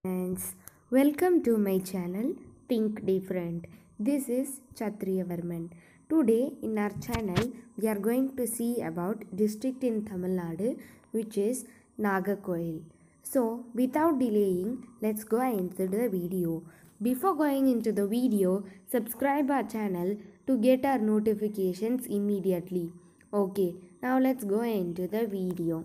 Friends, welcome to my channel Think Different. This is Chatriya Varman. Today in our channel we are going to see about district in Tamil Nadu which is Nagarkoil. So without delaying, let's go into the video. Before going into the video, subscribe our channel to get our notifications immediately. Okay, now let's go into the video.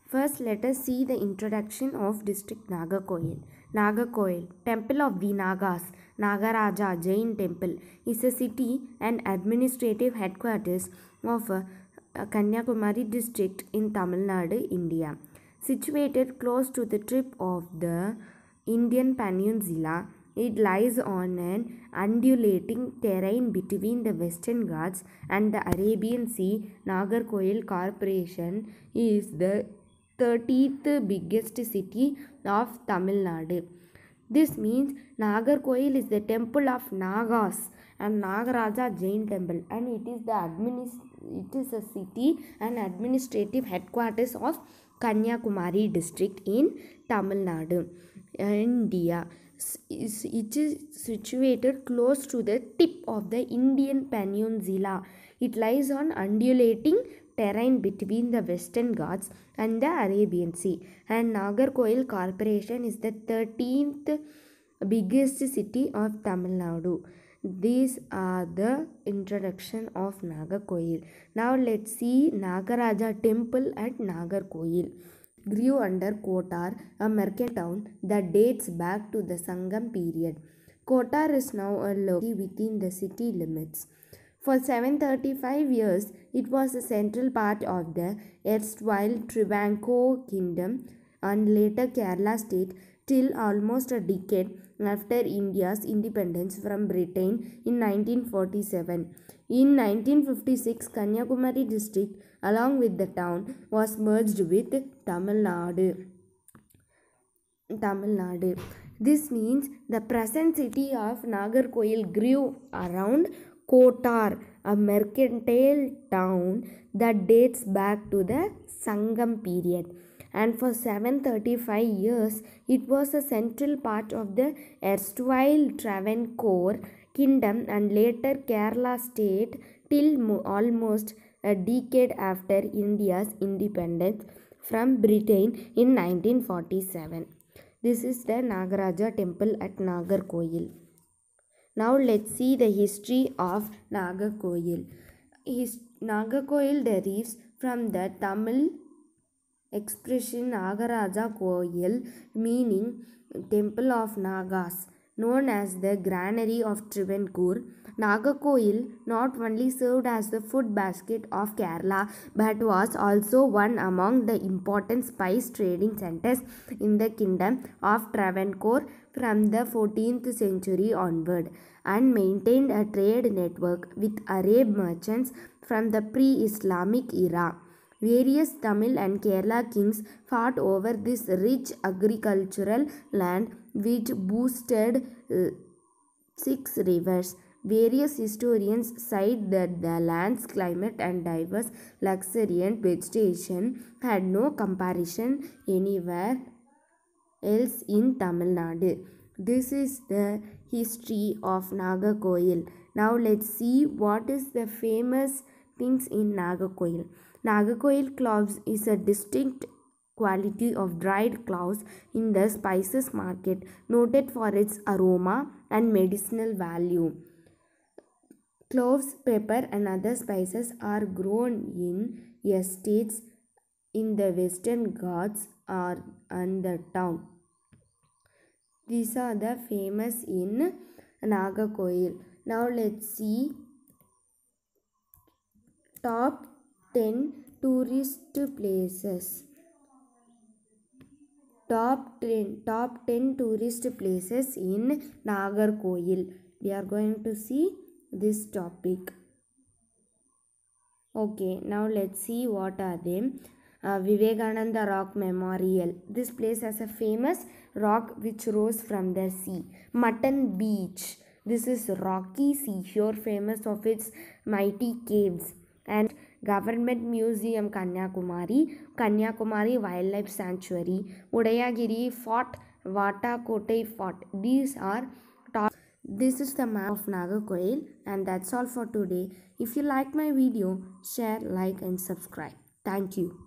First, let us see the introduction of district Nagarkoil. Nagarkoil, Temple of the Nagas, Nagaraja Jain Temple, is a city and administrative headquarters of Kanyakumari district in Tamil Nadu, India. Situated close to the tip of the Indian Peninsula, it lies on an undulating terrain between the Western Ghats and the Arabian Sea. Nagarkoil Corporation is the 30th biggest city of Tamil Nadu. This means Nagarkoil is the temple of Nagas and Nagaraja Jain temple, and it is a city and administrative headquarters of Kanyakumari district in Tamil Nadu, India. It is situated close to the tip of the Indian Peninsula. It lies on undulating terrain between the Western Ghats and the Arabian Sea, and Nagarkoil Corporation is the 13th biggest city of Tamil Nadu. These are the introduction of Nagarkoil. Now let's see Nagaraja temple at Nagarkoil. Grew under Kotar, a merchant town that dates back to the Sangam period. Kotar is now a locality within the city limits. For 735 years, it was a central part of the erstwhile Travancore kingdom and later Kerala state till almost a decade after India's independence from Britain in 1947. In 1956, Kanyakumari district along with the town was merged with Tamil Nadu. This means the present city of Nagarkoil grew around Kotar, a mercantile town that dates back to the Sangam period. And for 735 years, it was a central part of the erstwhile Travancore kingdom and later Kerala state till almost a decade after India's independence from Britain in 1947. This is the Nagaraja temple at Nagarkoil. Now let's see the history of Nagarkoil. Nagarkoil derives from the Tamil expression Nagaraja Koil, meaning temple of Nagas, known as the granary of Travancore. Nagarkoil not only served as the food basket of Kerala but was also one among the important spice trading centers in the kingdom of Travancore from the 14th century onward, and maintained a trade network with Arab merchants from the pre-Islamic era. Various Tamil and Kerala kings fought over this rich agricultural land which boosted 6 rivers. Various historians cite that the land's climate and diverse luxuriant vegetation had no comparison anywhere else in Tamil Nadu. This is the history of Nagarkoil. Now let's see what is the famous things in Nagarkoil. Nagarkoil cloves is a distinct quality of dried cloves in the spices market, noted for its aroma and medicinal value. Cloves, pepper, and other spices are grown in estates in the Western Ghats and the town. These are the famous in Nagarkoil. Now let's see top 10 tourist places. Top 10 tourist places in Nagarkoil. We are going to see this topic. Okay, now let's see what are they. Vivekananda Rock Memorial. This place has a famous rock which rose from the sea. Mutton Beach. This is rocky seashore famous of its mighty caves. And Government Museum Kanyakumari, Kanyakumari Wildlife Sanctuary, Udayagiri Fort Vattakotai Fort. These are top. This is the map of Nagarkoil, and that's all for today. If you like my video, share, like and subscribe. Thank you.